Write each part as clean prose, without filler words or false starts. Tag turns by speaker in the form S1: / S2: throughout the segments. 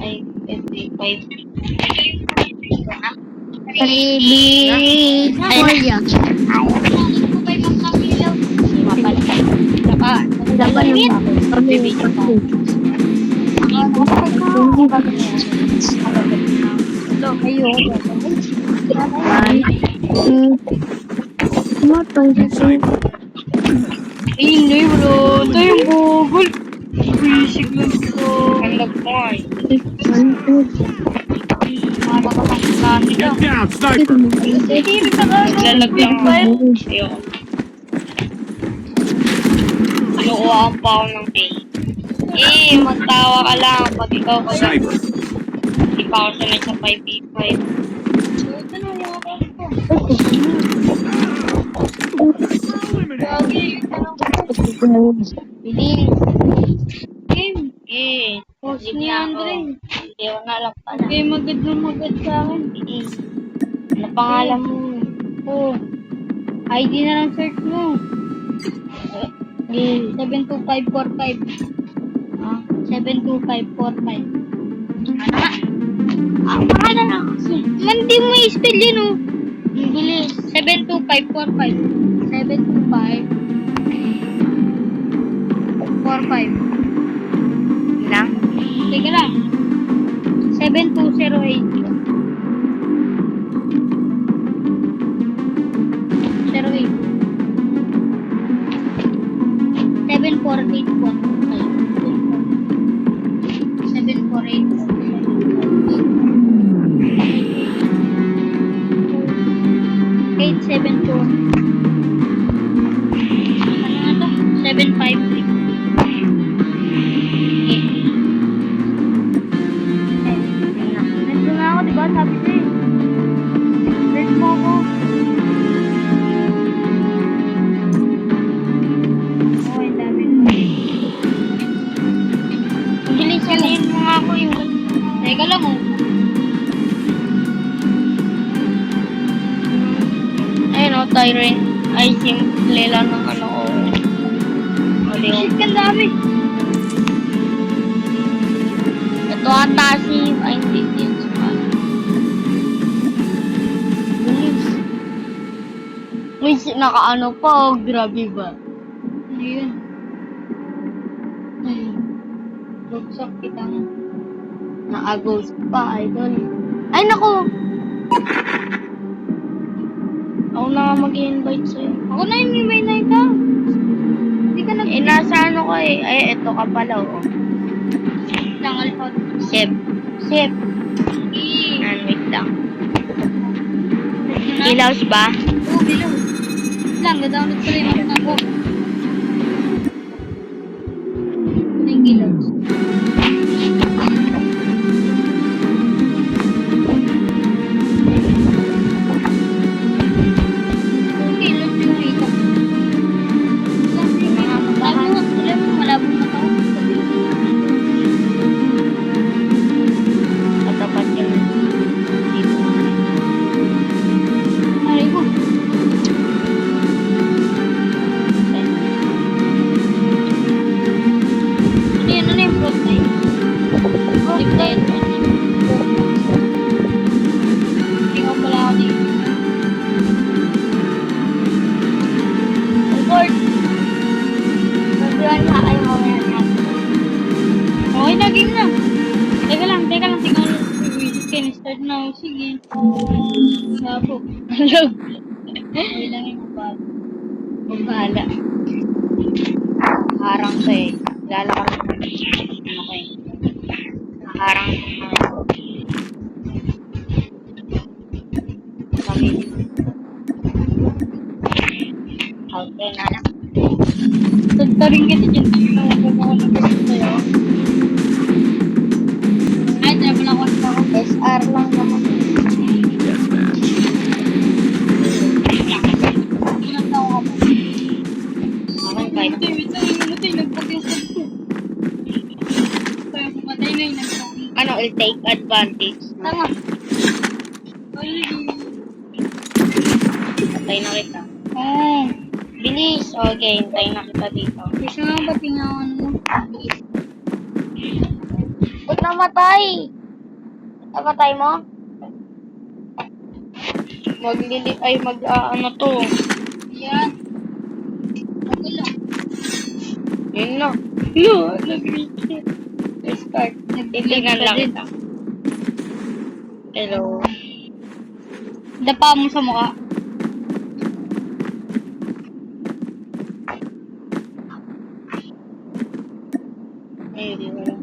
S1: Ay, 55.
S2: Baby. Korea. Laban ng kami.
S1: Hindi bro, ito yung bugol. Basic lang ito. Ang nagpoy.
S3: Get down, sniper!
S1: Naglalag lang ako. Ayoko. Kinukuhaan pa ako ng pay. Magtawa ka lang pag ikaw ka.
S3: Sniper!
S1: Hindi pa ako sanay sa 5v5. Bilis. Game. Post ni Andre. Hindi ko nalap pa na. Okay, magad na magad sa akin. Ano pangalan mo? ID na lang search mo. 72545. 72545. Pangalan na kasi. Hindi mo i-spell yun oh. Bilis. 72545. 72545. Lang? Teka lang. 7208. 08. 753. Nandun na ako, diba? Sabi ko eh. Search mo ako. Oh, ang dami mo. Bilis, salihin mo nga ako yung... Teka lang oh. Ayun oh, Tyrant. Ay, simple lang ng ano ko. Shit, ang dami. Ito ata si... Ay, hindi din sa bilis. May nakaano pa oh. Grabe ba? Ano yun? Bugsak kita nga. Na-ghost pa, idol. Ay, naku! Ako na nga mag-i-invite sa'yo. Ako na yung invite na ito. Hindi ka nag- nasa ano ko eh. Ay, eto ka pala, oh. Langal pa. Sip. Wait lang. Ilaws ba? Oo, bilaw. Lang, ga-download ko rin ako na ko. Ano yung ilaws? Okay na, game na. Teka lang, tingnan. Can start now. Sige. Sabo. Hello. Okay lang yung bahala. Harang to eh. Lalakang ano ko eh. Harang kami. Okay na lang. Tagtaring kita dyan. Tingnan ko na kasi sa'yo. Ay, travel ako sa ako. SR lang naman. Ilan tao ka mo? Akin kahit. Namatay, nagpag-isip ko. Kaya pumatay na yung nagpag-isip. Ano, I'll take advantage. Tama. Patay na kita. Bilis. Okay, hintay na kita dito. Bisa nga ba tingnan mo? Bilis. Ba't namatay? Namatay mo? Ano to? Yan. Okay lang. Yun na. No, nag-reach. Start. Titignan lang kita. Hello. Dapa mo sa mukha. Hindi wala.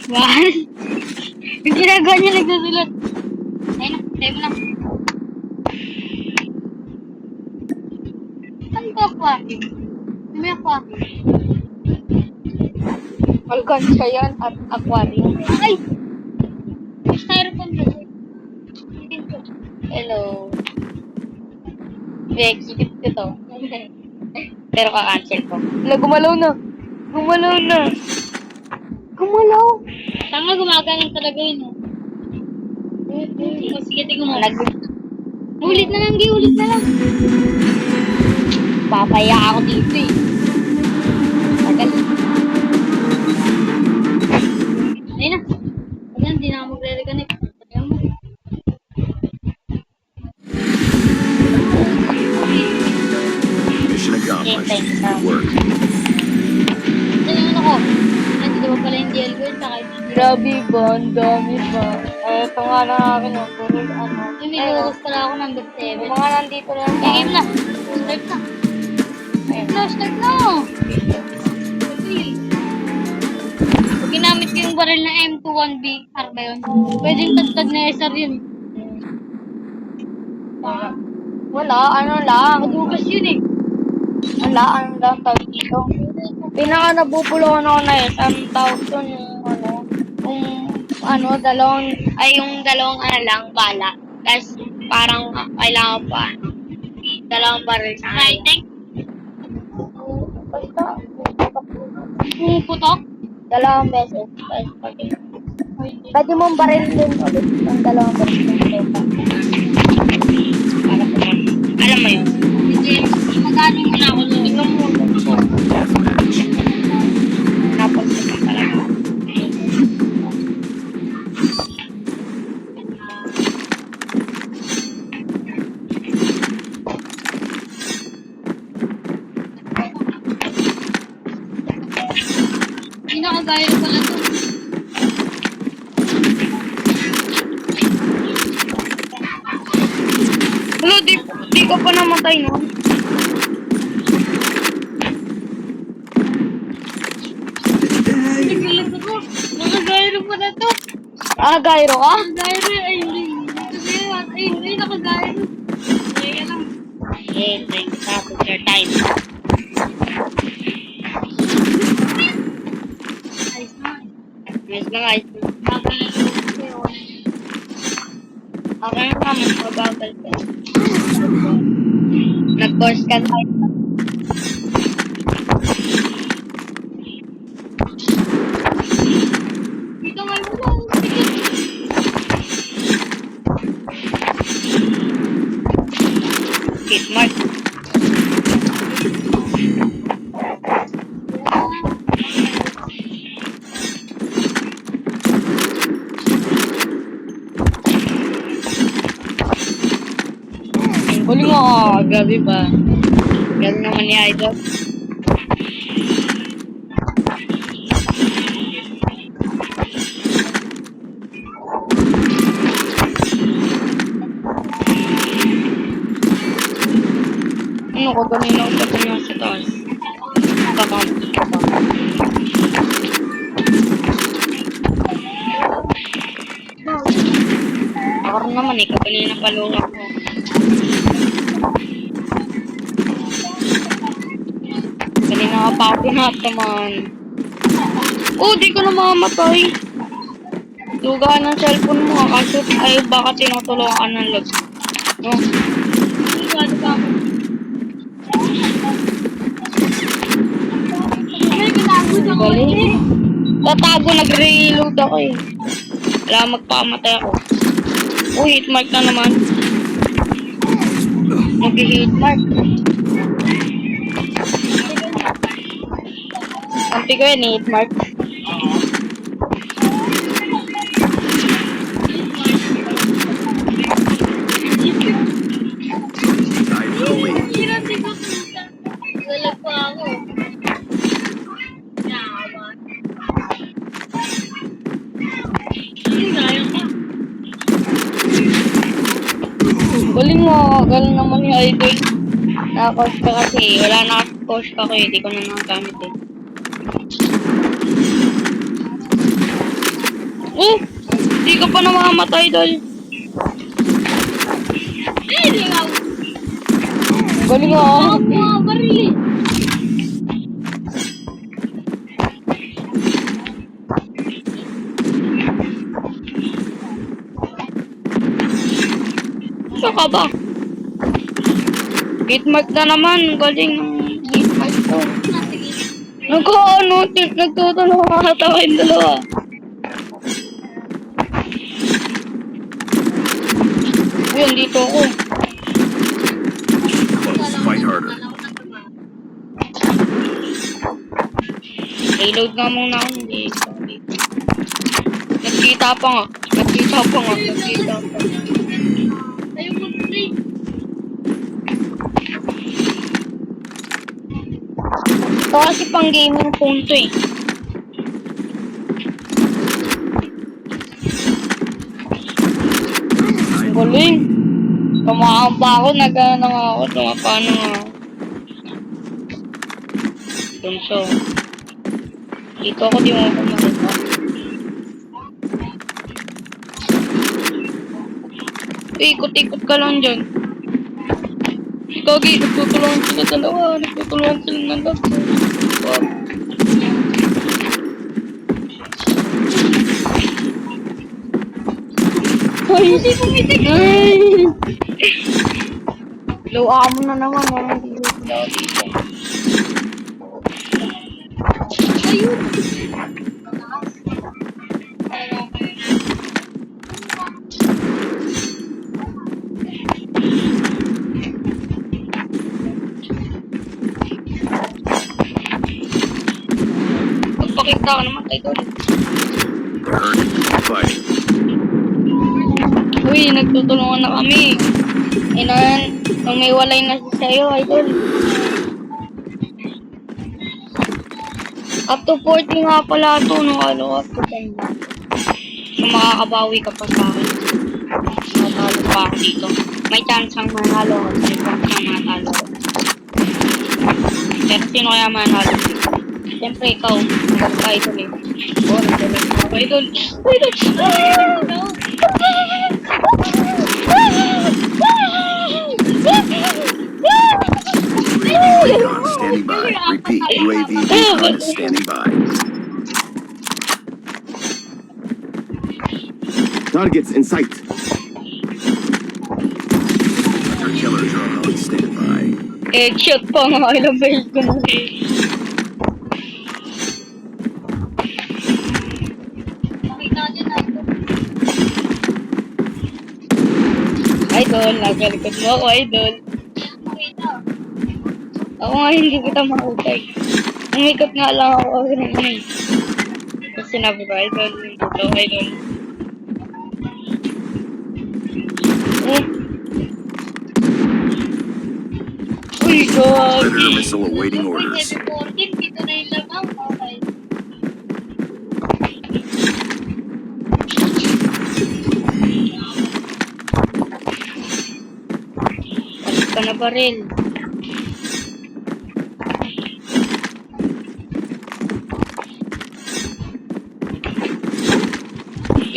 S1: What? Yung ginagawa niya nagsusulat. Ayun na, tayo mo na. Saan ba aquarium? May aquarium. Alkansya yan at aquarium. Ay! May styrofoam na doon. Hello. Execute ko to. Pero ka-cancel ko. Wala, gumalaw na. Gumalaw na. Gumalaw. Tanga, gumagaling talaga yun. O, sige, tingnan mo. Ulit na lang, ulit na lang. Papaya ako dito eh. Tagal. Ayun na. Ayan, hindi na ako magre-reconnect. Ayan mo.
S4: Mission accomplished. Good work.
S1: Ito yung ano ko. Nandito ba pala yung DL ko yun? Grabe ba? Ang dami ba? Ito nga lang akin. Puro ano. Yung may lulus pala ako number 7. Yung mga nandito lang. Game na. Start na. Start na. Pag ginamit ko yung baril na M21B, ba yun? Pwedeng tagtag na SR yun. Wala, ano lang. Madugas yun eh. Wala, ano lang tawag dito. Pinaka nabubulungan ako na eh. Ang tawag doon yung dalawang ano lang, bala. Tapos parang kailangan pa, dalawang baril sa akin. Fighting? Basta, puputok? Dalawang beses. Pwede mong baril din ulit ng dalawang beses. Alam mo yun? Hindi, magano mo na ako doon. Ikaw mo. Tapos ito talaga. Hindi nakagaya pala to. Hello, di ka pa namatay no? Nagulat ako. Nakagayro pala to. Gayro ka? Gayro, ay hindi. Ay hindi, nakagayro. Kaya lang. Okay, thanks. Tapos your time. Ayos na. Ayos na, ayos na. Okay na naman, mabagal ka. Nag-course ka na. Dito nga mo lang. Hit mark. Huli mo ako, gabi ba? Gabi naman ni Idol. Ano ko, kanina ko pa nga sa taas. Kakamp. Ako rin naman eh, kanina palunga ko. Kanina ka pa ako pinataman. Oh, di ko na mamamatay. Duga ng cellphone mo, kasi ay baka tinutulungan ka ng lag. No? Ano ba ako? Galing. Tatago, nag-reload ako eh. Wala, magpakamatay ako. Oh, hitmark na naman. Mag-hitmark. Kampi ko yan, 8 mark.
S4: Tied for the lead.
S1: Wala pa ako. Galing mo, galing naman yung idol. Naka-coach ka kasi, wala naka-coach ka ko eh, di ko na nakagamit eh. Di ka pa namamatay, idol. Galing mo. Saan ka ba? Gate mark na naman. Galing ng gate mark to. Nagtutulong ka tayo yung dalawa. Ayun, dito ako.
S4: Close. Fight harder.
S1: Reload nga muna ako. Nagkita pa nga. Nagkita pa. Ayaw mag-play. Ito kasi pang gaming phone to eh. Ang galing. Tumakaan pa ako, nag-ano nga ako, tumapano nga ako. Tunso. Dito ako, di mo ako makita. Ikot-ikot ka lang dyan. Kagi, nagtutulungan sila dalawa. Nagtutulungan sila ng dalawa. Wow. Ay! Ay! Luwa mo na naman. Hindi ko daw dito. Ayun! Magpakita ka naman tayo doon.
S4: They're hurting. Fighting.
S1: Uy, nagtutulungan na kami. Inan, nung may walay na siya sa'yo, idol. Up to 40 nga pala ito, no? Up to 10 na. So, makakabawi ka pa sa akin. Matalo pa ako dito. May chance ang manalo ako. May chance ang matalo ako. Pero sino kaya manalo? Siyempre, ikaw. Nagka-idol eh. Oo, nagka-idol. Idol!
S4: UAV recon standing by. Repeat. UAV recon standing by.
S3: Targets in sight.
S4: Hunter killer drone on standby.
S1: Shot pa nga. Ilang beses ko na eh. Idol, nagalikod mo ako, idol. Ako nga hindi kita makutay. Umikot nga lang ako kasi naman. Kasi sinabi ko, idol, ito, idol. Uy, God!
S4: Predator missile awaiting orders.
S1: Dito na yung lamang, okay. Palit ka na baril.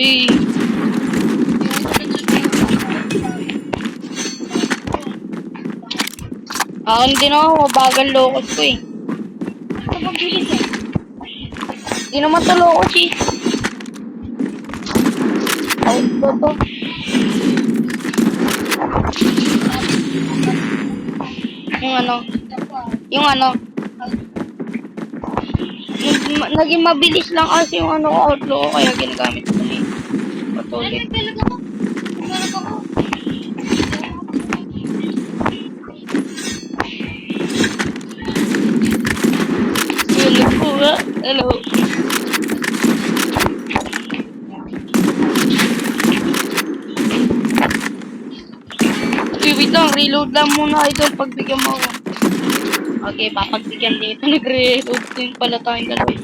S1: Hey. Hindi na ako, mabagal locos ko eh. Hindi naman to locos eh. Out ko to. Yung ano. Naging mabilis lang kasi yung ano ko, outlaw ko, kaya ginagamit ko na eh. Patuloy. Sulit ko nga. Hello. Okay, wait lang. Reload lang muna, idol. Pagbigyan mo ako. Okay, papagbigyan dito. Nag-reload din pala tayong dalawa.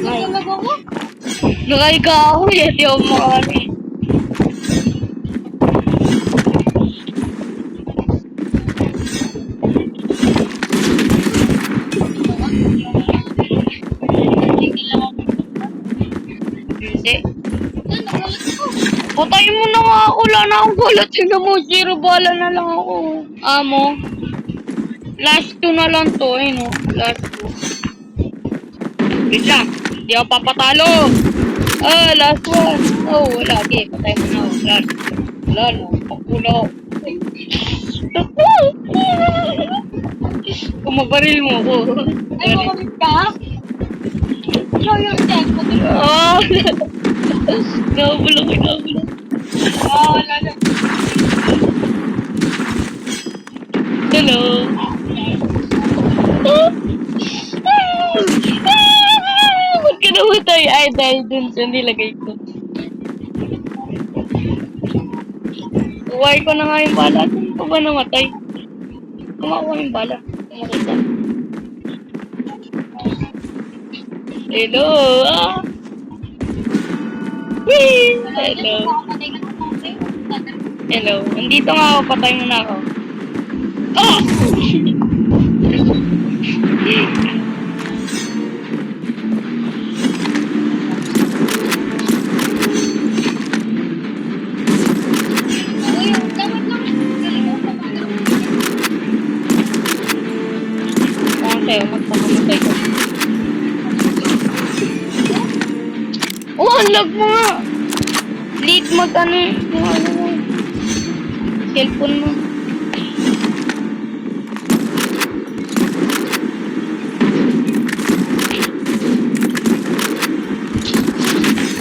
S1: Ay. Nakahiga ako eh. Di ako makakali. Hindi. Patayin mo na nga ako. Wala na akong gulat. Tignan mo, zero bala na lang ako. Amo. Last 2 na lang to. Eh, no? Last 2. Wait lang. Hindi ako papatalo. Ah, last 1. Oh, wala. Okay, patayin mo na ako. Last. Wala na. Pakula ako. Kumabaril mo ako. Ay, makamit ka? Show your check. Oh, nabulok. Oh, wala na. Hello. Ba't ka namatay? Ay, dahil dun sa nilagay ko. Uway ko na nga yung bala. Saan ko ba namatay? Kumakuha yung bala. Kumakita. Hello. Ah. Whee! Hello. Hello. Nandito nga ako. Patay mo na ako. Oh! Okay, magpakamatay ko. Oh, ang lag mo nga! Lead mag-ano yung ano mo. Cellphone mo.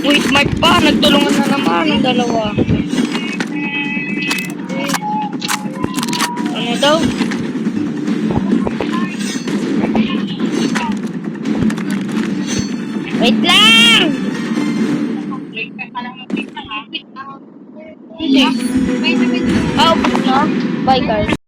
S1: Wait, Mark pa. Nagtulungan na naman ang dalawa. Ano daw? Wait lang! Hindi. Oh, no. Bye, guys.